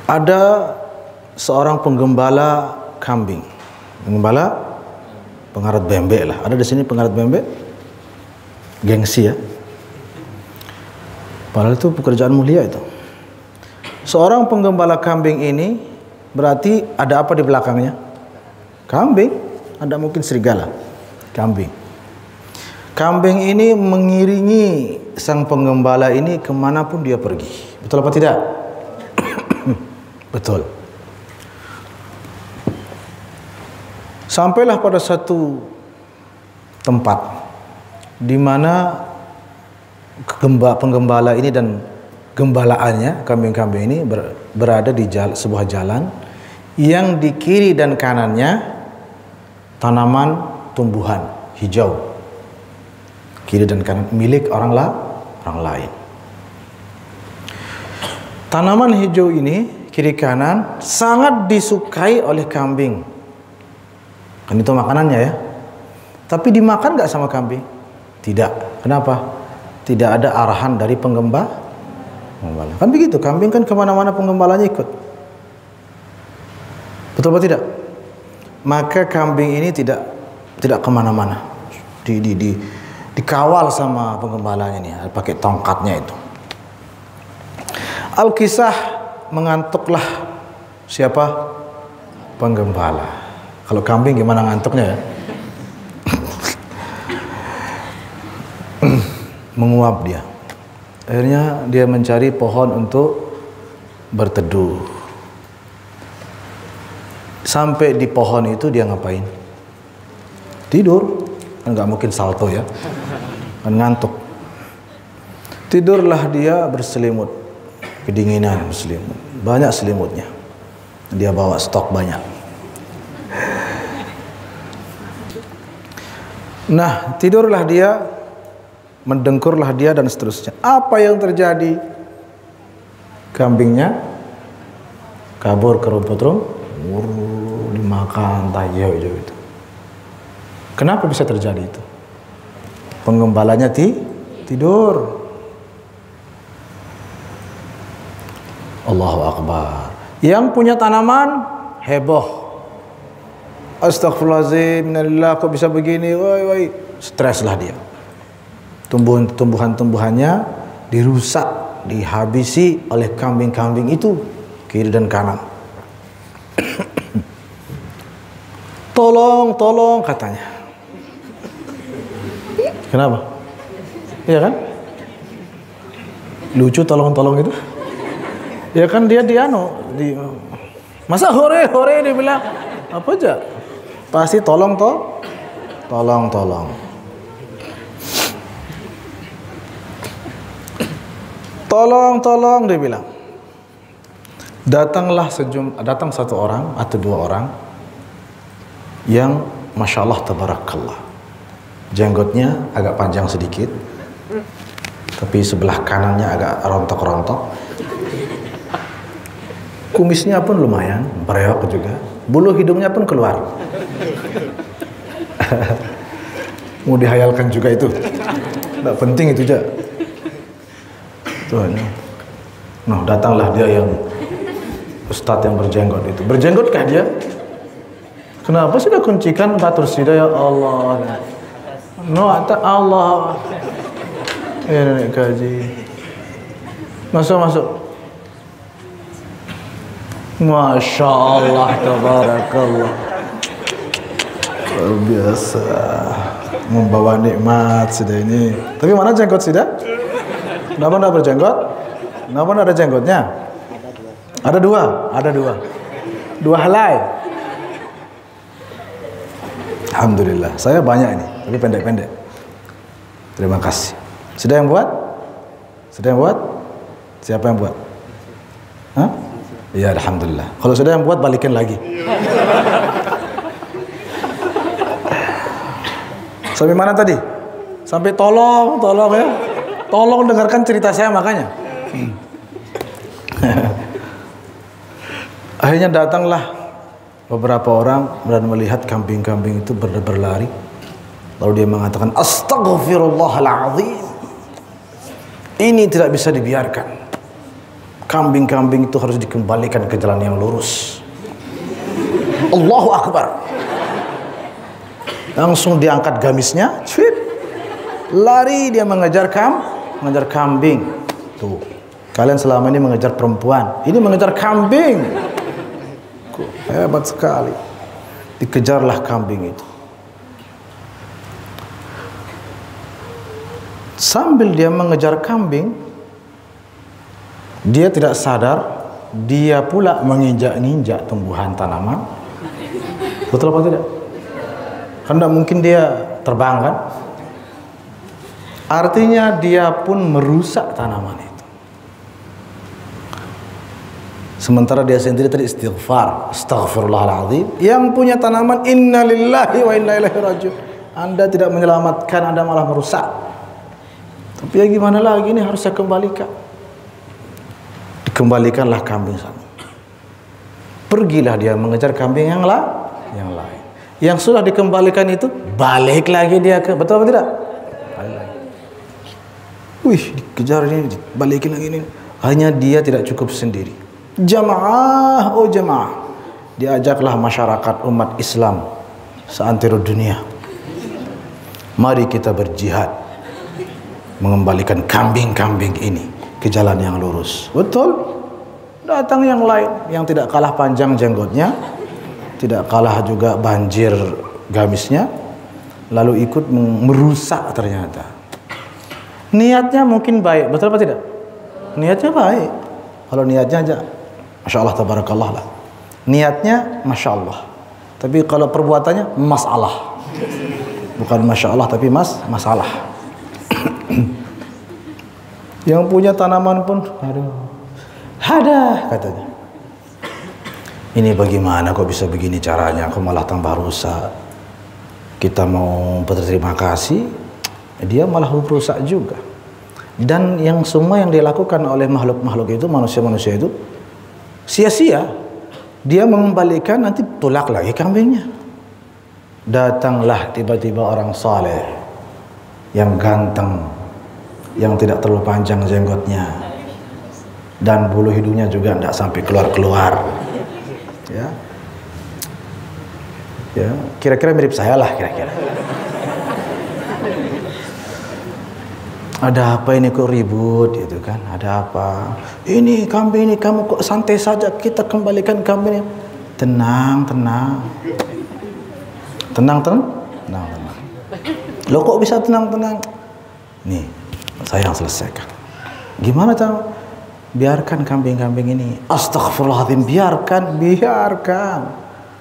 Ada seorang penggembala kambing, penggembala pengarat bembek lah. Ada di sini pengarat bembek, gengsi ya. Padahal itu pekerjaan mulia itu. Seorang penggembala kambing ini berarti ada apa di belakangnya? Kambing, ada mungkin serigala. Kambing. Kambing ini mengiringi sang penggembala ini kemanapun dia pergi. Betul apa tidak? Betul. Sampailah pada satu tempat di mana penggembala ini dan gembalaannya, kambing-kambing ini berada di sebuah jalan yang di kiri dan kanannya tanaman tumbuhan hijau. Kiri dan kanan milik orang lain. Tanaman hijau ini kiri kanan sangat disukai oleh kambing. Kan itu makanannya ya. Tapi dimakan nggak sama kambing? Tidak. Kenapa? Tidak ada arahan dari penggembala. Kan begitu, kambing kan kemana-mana penggembalanya ikut. Betul atau tidak? Maka kambing ini tidak kemana-mana. Dikawal sama penggembalanya nih, pakai tongkatnya itu. Al-Kisah mengantuklah siapa? Penggembala. Kalau kambing gimana ngantuknya ya? Menguap dia. Akhirnya dia mencari pohon untuk berteduh. Sampai di pohon itu dia ngapain? Tidur. Kan nggak mungkin salto ya. Kan ngantuk. Tidurlah dia berselimut. Kedinginan berselimut. Banyak selimutnya. Dia bawa stok banyak. Nah, tidurlah dia, mendengkurlah dia dan seterusnya. Apa yang terjadi? Kambingnya kabur ke rumput dimakan tayo itu. Kenapa bisa terjadi itu? Penggembalanya tidur. Allahu Akbar. Yang punya tanaman heboh. Astagfirullahaladzim, innalillah, kok bisa begini? Woi, streslah dia. Tumbuhan-tumbuhannya dirusak, dihabisi oleh kambing-kambing itu kiri dan kanan. Tolong katanya. Kenapa? Iya kan? Lucu tolong itu. Ya kan dia masa hore dia bilang apa aja? Pasti tolong. Tolong dia bilang. Datang satu orang atau dua orang yang Masya Allah tabarakallah, jenggotnya agak panjang sedikit, tapi sebelah kanannya agak rontok-rontok. Kumisnya pun lumayan, bereok juga. Bulu hidungnya pun keluar. Mau dihayalkan juga itu. Tidak penting itu aja. Tuhan. Nah, datanglah dia yang ustadz yang berjenggot itu. Berjenggotkah dia? Kenapa sudah kuncikan batur sida ya Allah? No, tak Allah. Ya nenek kaji. Masuk. Masya Allah, tabarakallah. Luar biasa. Membawa nikmat sudah ini. Tapi mana jenggot sudah? Kenapa tidak berjenggot? Kenapa tidak ada jenggotnya? Ada dua. Dua helai. Alhamdulillah. Saya banyak ini, tapi pendek-pendek. Terima kasih. Sudah yang buat? Siapa yang buat? Hah? Ya, alhamdulillah. Kalau sudah yang buat, balikin lagi. Sampai mana tadi? Sampai tolong ya. Tolong dengarkan cerita saya makanya. Akhirnya datanglah beberapa orang dan melihat kambing-kambing itu berlari. Lalu dia mengatakan, Astaghfirullahaladzim. Ini tidak bisa dibiarkan. kambing-kambing itu harus dikembalikan ke jalan yang lurus. Allahu Akbar. Langsung diangkat gamisnya, cuit, lari dia mengejar kambing. Tuh, kalian selama ini mengejar perempuan, ini mengejar kambing. Hebat sekali. Dikejarlah kambing itu. Sambil dia mengejar kambing, dia tidak sadar dia pula menginjak-injak tumbuhan tanaman. Betul apa tidak? Karena mungkin dia terbang kan? Artinya dia pun merusak tanaman itu. Sementara dia sendiri tadi istighfar, astaghfirullahaladzim. Yang punya tanaman, innalillahi wa inna ilaihi rajiun. Anda tidak menyelamatkan, Anda malah merusak. Tapi ya gimana lagi, ini harus saya kembalikan. Dikembalikanlah kambing sana. Pergilah dia mengejar kambing yang lain. Yang sudah dikembalikan itu balik lagi dia ke, betul apa tidak? Balik lagi. Wih, dikejar ini, balikin lagi ini. Hanya dia tidak cukup sendiri. Jamaah, oh jamaah. Diajaklah masyarakat umat Islam seantero dunia. Mari kita berjihad mengembalikan kambing-kambing ini ke jalan yang lurus. Betul? Datang yang lain yang tidak kalah panjang jenggotnya, tidak kalah juga banjir gamisnya, lalu ikut merusak ternyata. Niatnya mungkin baik, betul apa tidak? Niatnya baik. Kalau niatnya aja, Masya Allah, tabarakallah lah. Niatnya Masya Allah. Tapi kalau perbuatannya masalah. Bukan Masya Allah, tapi masalah. Yang punya tanaman pun, aduh, ada katanya. Ini bagaimana kok bisa begini caranya, kok malah tambah rusak. Kita mau berterima kasih, dia malah rusak juga. Dan yang semua yang dilakukan oleh makhluk-makhluk itu, manusia-manusia itu sia-sia. Dia mengembalikan, nanti tolak lagi kambingnya. Datanglah tiba-tiba orang saleh yang ganteng, yang tidak terlalu panjang jenggotnya, dan bulu hidungnya juga tidak sampai keluar-keluar. Ya, kira-kira mirip saya lah kira-kira. Ada apa ini kok ribut gitu kan? Ada apa? Ini kambing ini, kamu kok santai saja, kita kembalikan kambingnya. Tenang. Lo kok bisa tenang? Nih, saya yang selesaikan. Gimana cara? Biarkan kambing-kambing ini. Astagfirullahaladzim, biarkan.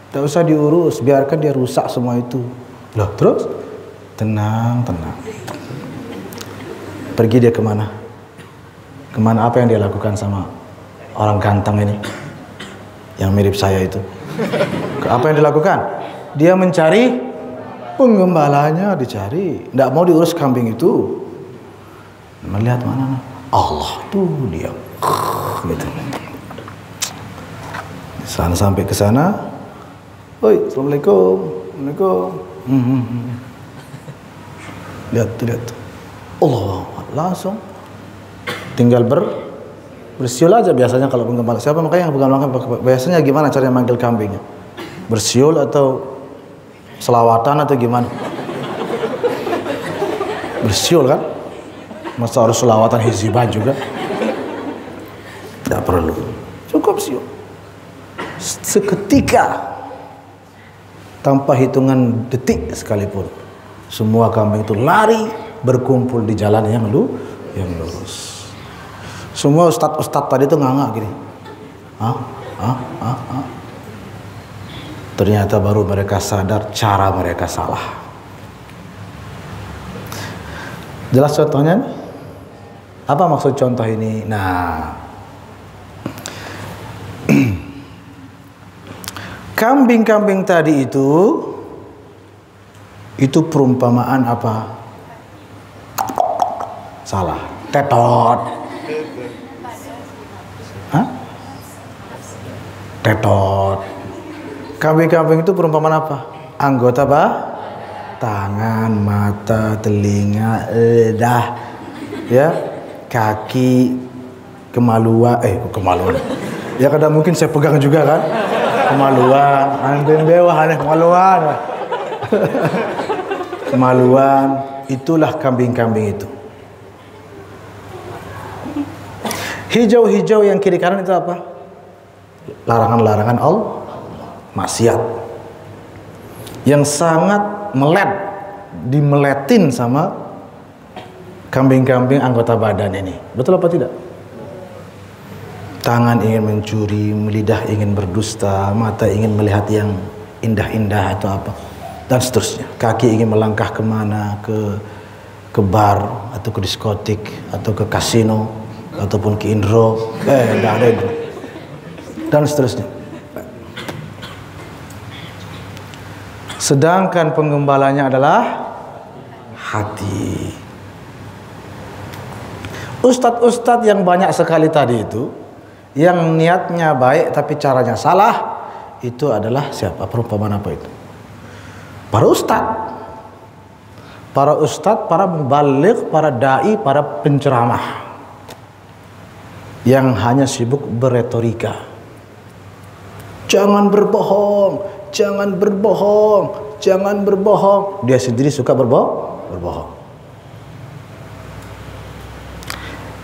Tidak usah diurus, biarkan dia rusak semua itu. Loh, terus? Tenang. Pergi dia kemana? Kemana, apa yang dia lakukan sama orang ganteng ini? Yang mirip saya itu. Apa yang dilakukan? Dia mencari penggembalanya, dicari. Tidak mau diurus kambing itu. Melihat mana? Allah tuh dia. Gitu. Sampai ke sana. Oi, assalamualaikum. Lihat. Allah, langsung tinggal bersiul aja biasanya kalau penggembala. Siapa makanya yang penggembala biasanya gimana caranya manggil kambingnya? Bersiul atau selawatan atau gimana? Bersiul kan? Masa harus selawatan hizibah juga? Tidak perlu, cukup siul. Seketika, tanpa hitungan detik sekalipun, semua kambing itu lari berkumpul di jalan yang lurus. Semua ustadz tadi itu nganga gini. Ternyata baru mereka sadar cara mereka salah. Jelas contohnya? Apa maksud contoh ini? Nah, kambing-kambing tadi itu perumpamaan apa? Salah. Tetot. Hah? Tetot. Kambing-kambing itu perumpamaan apa? Anggota apa? Tangan, mata, telinga, lidah, ya, kaki, kemaluan, kemaluan. Ya kadang mungkin saya pegang juga kan. Kemaluan, aneh bewah aneh kemaluan. Kemaluan, itulah kambing-kambing itu. Hijau-hijau yang kiri kanan itu apa? Larangan-larangan Allah, maksiat. Yang sangat dimeletin sama kambing-kambing anggota badan ini. Betul apa tidak? Tangan ingin mencuri, lidah ingin berdusta, mata ingin melihat yang indah-indah atau apa, dan seterusnya. Kaki ingin melangkah kemana, ke bar, atau ke diskotik, atau ke kasino, ataupun ke Indro, tidak ada itu, dan seterusnya. Sedangkan penggembalanya adalah hati. Ustadz-ustadz yang banyak sekali tadi itu, yang niatnya baik tapi caranya salah, itu adalah siapa? Perumpamaan apa itu? Para ustadz, para mubaligh, para dai, para penceramah yang hanya sibuk berretorika. Jangan berbohong, jangan berbohong, jangan berbohong. Dia sendiri suka berbohong.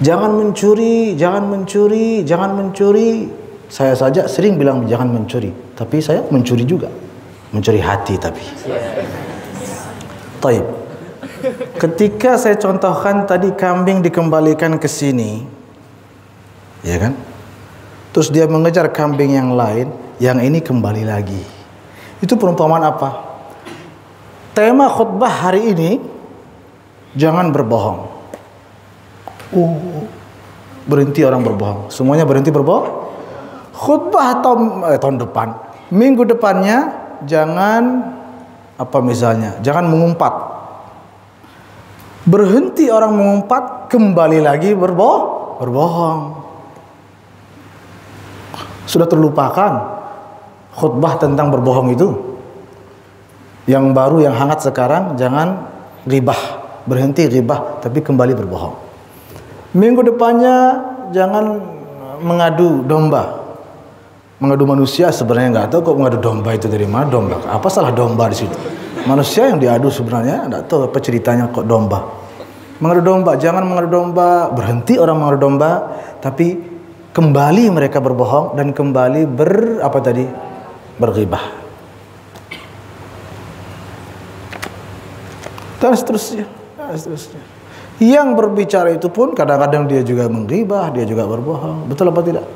Jangan mencuri, jangan mencuri, jangan mencuri. Saya saja sering bilang jangan mencuri, tapi saya mencuri juga. Mencuri hati tapi. Taib. Ketika saya contohkan tadi kambing dikembalikan ke sini, ya kan? Terus dia mengejar kambing yang lain, yang ini kembali lagi. Itu perumpamaan apa? Tema khutbah hari ini, jangan berbohong. Berhenti orang berbohong. Semuanya berhenti berbohong. Khutbah tahun depan, minggu depannya jangan apa misalnya, jangan mengumpat. Berhenti orang mengumpat, kembali lagi berbohong. Sudah terlupakan khutbah tentang berbohong itu. Yang baru, yang hangat sekarang, jangan ribah. Berhenti ribah, tapi kembali berbohong. Minggu depannya jangan mengadu domba. Mengadu manusia sebenarnya nggak tahu kok mengadu domba itu dari mana domba. Apa salah domba di situ? Manusia yang diadu sebenarnya nggak tahu apa ceritanya kok domba. Mengadu domba, jangan mengadu domba. Berhenti orang mengadu domba, tapi kembali mereka berbohong dan kembali berghibah. Dan seterusnya. Yang berbicara itu pun kadang-kadang dia juga menggibah, dia juga berbohong. Betul apa tidak?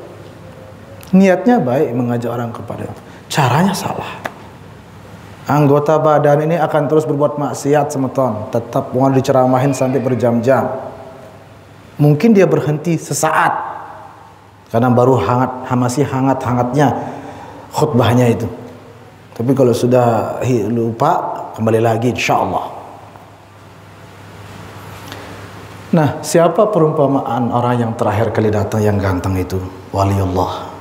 Niatnya baik mengajak orang kepada, caranya salah. Anggota badan ini akan terus berbuat maksiat semeton, tetap mau diceramahin sampai berjam-jam. Mungkin dia berhenti sesaat karena baru masih hangat-hangatnya khutbahnya itu. Tapi kalau sudah lupa, kembali lagi insyaallah. Nah, siapa perumpamaan orang yang terakhir kali datang yang ganteng itu? Waliullah.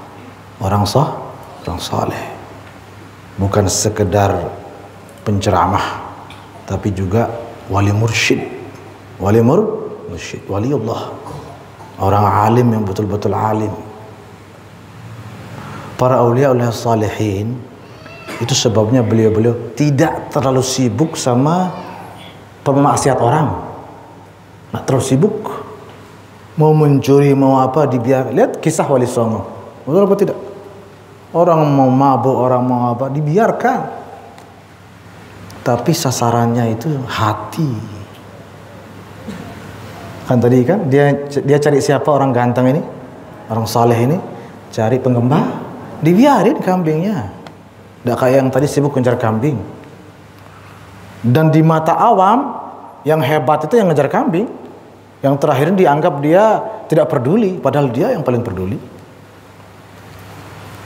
Orang saleh. Bukan sekedar penceramah, tapi juga wali mursyid. Waliullah. Orang alim yang betul-betul alim. Para aulia salihin itu sebabnya beliau-beliau tidak terlalu sibuk sama pemaksiat orang. Nak terus sibuk, mau mencuri, mau apa, dibiarkan. Lihat kisah Wali Songo, betul apa tidak? Orang mau mabuk, orang mau apa, dibiarkan. Tapi sasarannya itu hati. Kan tadi kan dia cari siapa orang ganteng ini, orang saleh ini, cari penggembala, dibiarin kambingnya. Tidak kayak yang tadi sibuk ngejar kambing. Dan di mata awam, yang hebat itu yang ngejar kambing. Yang terakhir dianggap dia tidak peduli, padahal dia yang paling peduli.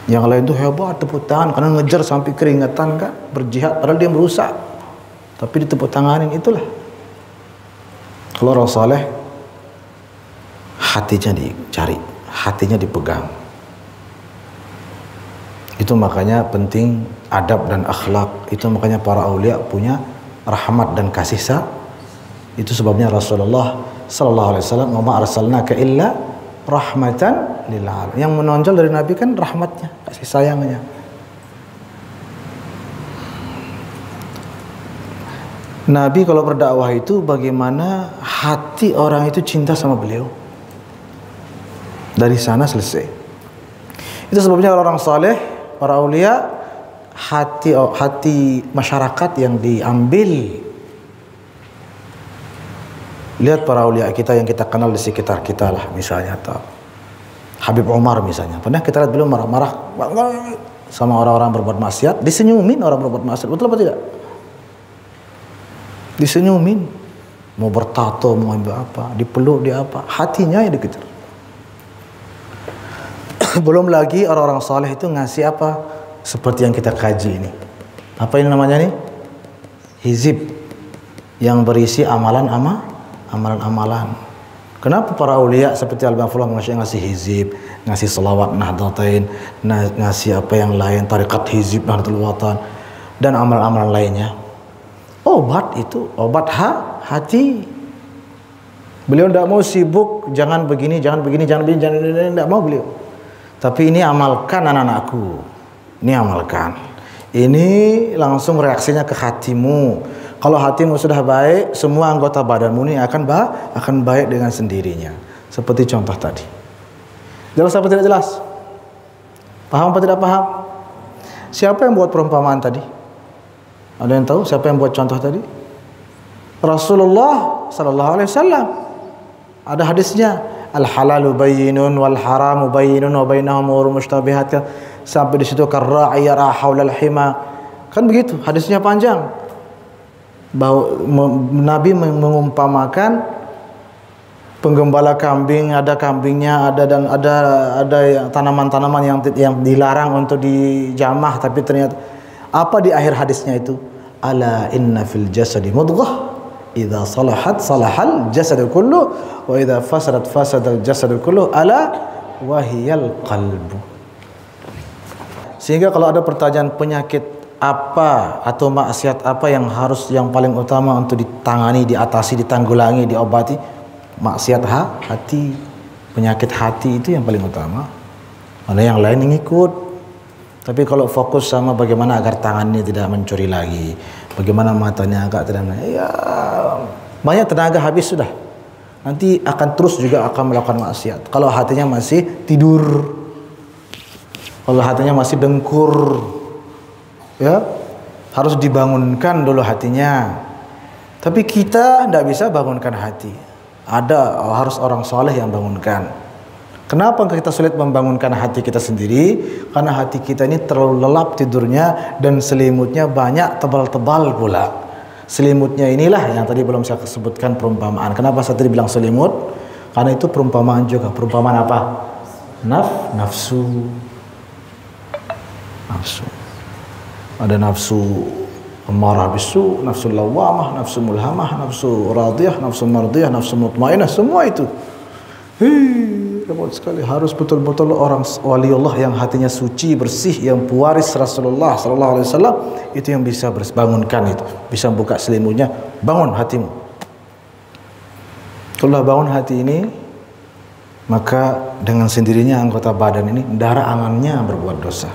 Yang lain itu hebat, tepuk tangan karena ngejar sampai keringatan kan, berjihad, padahal dia merusak. Tapi ditepuk tanganin, itulah. Kalau orang saleh, hatinya dicari, hatinya dipegang. Itu makanya penting adab dan akhlak. Itu makanya para aulia punya rahmat dan kasih sayang. Itu sebabnya Rasulullah sallallahu alaihi wasallam, "Wa ma arsalnaka illa rahmatan lil alamin. Yang menonjol dari Nabi kan rahmatnya, kasih sayangnya. Nabi kalau berdakwah itu bagaimana hati orang itu cinta sama beliau. Dari sana selesai. Itu sebabnya orang saleh, para aulia, hati masyarakat yang diambil. Lihat para aulia kita yang kita kenal di sekitar kita lah, misalnya atau Habib Umar misalnya. Pernah kita lihat beliau marah-marah sama orang-orang berbuat maksiat, disenyumin orang berbuat maksiat, betul apa tidak? Disenyumin, mau bertato, mau ambil apa, dipeluk dia apa, hatinya yang dikejar. Belum lagi orang-orang saleh itu ngasih apa? Seperti yang kita kaji ini. Apa ini namanya nih? Hizib, yang berisi amalan-amalan. Kenapa para aulia seperti Al-Bafullah ngasih hizib, ngasih selawat Nahdlatain, ngasih apa yang lain, tarikat hizib Nahdlatul Watan, dan amalan-amalan lainnya? Obat itu, obat hati. Beliau tidak mau sibuk, jangan begini, jangan tidak mau beliau. Tapi ini amalkan anak-anakku, ini amalkan. Ini langsung reaksinya ke hatimu. Kalau hatimu sudah baik, semua anggota badanmu ini akan baik dengan sendirinya. Seperti contoh tadi. Jelas apa tidak jelas? Paham apa tidak paham? Siapa yang buat perumpamaan tadi? Ada yang tahu siapa yang buat contoh tadi? Rasulullah sallallahu alaihi wasallam. Ada hadisnya, al halalu bayyinun wal haramu bayyinun wa bainahum umurun mushtabihat. Sampai di situ karra'i yara haulal hima. Kan begitu, hadisnya panjang. Bahwa Nabi mengumpamakan penggembala kambing, ada kambingnya, ada tanaman-tanaman yang dilarang untuk dijamah, tapi ternyata apa di akhir hadisnya itu? Ala inna fil jasadi mudghah idza salahat salahal jasadu kullu wa idza fasadat fasadal jasadu kullu ala wahiyal qalbu. Sehingga kalau ada pertanyaan penyakit apa atau maksiat apa yang paling utama untuk ditangani, diatasi, ditanggulangi, diobati, maksiat hati, penyakit hati itu yang paling utama. Ada yang lain yang ikut. Tapi kalau fokus sama bagaimana agar tangannya tidak mencuri lagi, bagaimana matanya agak tidak, ya banyak tenaga habis sudah. Nanti akan terus juga akan melakukan maksiat. Kalau hatinya masih tidur, kalau hatinya masih dengkur, ya harus dibangunkan dulu hatinya. Tapi kita tidak bisa bangunkan hati. Harus orang soleh yang bangunkan. Kenapa kita sulit membangunkan hati kita sendiri? Karena hati kita ini terlalu lelap tidurnya dan selimutnya banyak, tebal-tebal pula. Selimutnya inilah yang tadi belum saya sebutkan perumpamaan. Kenapa saya tadi bilang selimut? Karena itu perumpamaan juga. Perumpamaan apa? Nafsu. Ada nafsu amarah bisu, nafsu lawamah, nafsu mulhamah, nafsu radiyah, nafsu mardiyah, nafsu mutmainah, semua itu. Repot sekali. Harus betul-betul orang waliullah yang hatinya suci, bersih, yang pewaris Rasulullah sallallahu alaihi wasallam, itu yang bisa bangunkan itu, bisa buka selimutnya, bangun hatimu. Kalau bangun hati ini, maka dengan sendirinya anggota badan ini, darah angannya berbuat dosa.